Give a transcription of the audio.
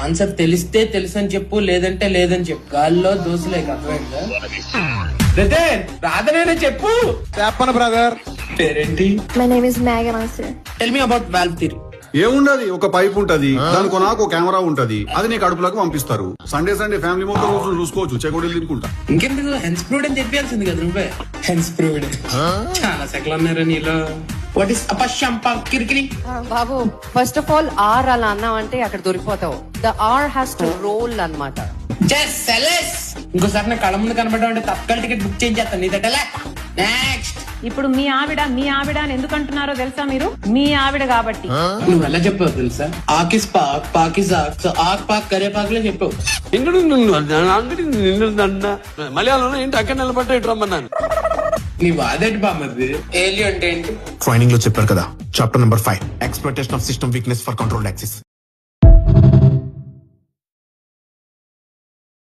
Answer తెలిస్తే తెలుసు అని చెప్పు, లేదంటే లేదని చెప్పు. గాల్లో దోశలే అర్థమైందా? రాధనేనే చెప్పు. చెప్పను బ్రదర్. పేరేంటి? My name is Megan. Tell me about valve theory. ఏముండదు, ఒక పైప్ ఉంటది, దానికి నాకు కెమెరా ఉంటది, అది నీకు అడుపులకు పంపిస్తారు. సండే ఫ్యామిలీ మొత్తం రోజు చూసుకోవచ్చు, చెకోడీలు తినుకుంటా. ఇంకెందుకు హెన్స్ ప్రూవ్డ్ అని చెప్పాల్సింది కదా నువ్వే. హెన్స్ ప్రూవ్డ్ చాలా సెకలు ఉన్నారా నీలో. వాట్ ఇస్ అపశంప కిరికిరి? బాబు ఫస్ట్ ఆఫ్ ఆల్ ఆర్ అలా అన్నావంటే అక్కడ దొరికిపోతావు. The R has to roll అన్నమాట. ఇంకోసారి నా కళ్ళ ముందు కనబడ్డా అంటే తత్కాల టికెట్ బుక్ చేయించేస్తాను నీ దగ్గర. నెక్స్ట్. ఇప్పుడు మీ ఆవిడ అని ఎందుకు అంటున్నారో తెలుసా మీరు? మీ ఆవిడ కాబట్టి. నువ్వు ఎలా చెప్పావు తెలుసా? ఆకిస్ పాక్ పాకిస్ ఆక్, సో ఆక్ పాక్ కరేపాకులే చెప్పావు. మలయాళంలో ఏంటి అక్కడ నిలబడ్డా ఇటు రమ్మన్నాను. నీ వాదేంటి బామ్మది? ఏలి అంటే ఏంటి? ట్రైనింగ్ లో చెప్పారు కదా, chapter number 5 exploitation of system weakness for controlled access.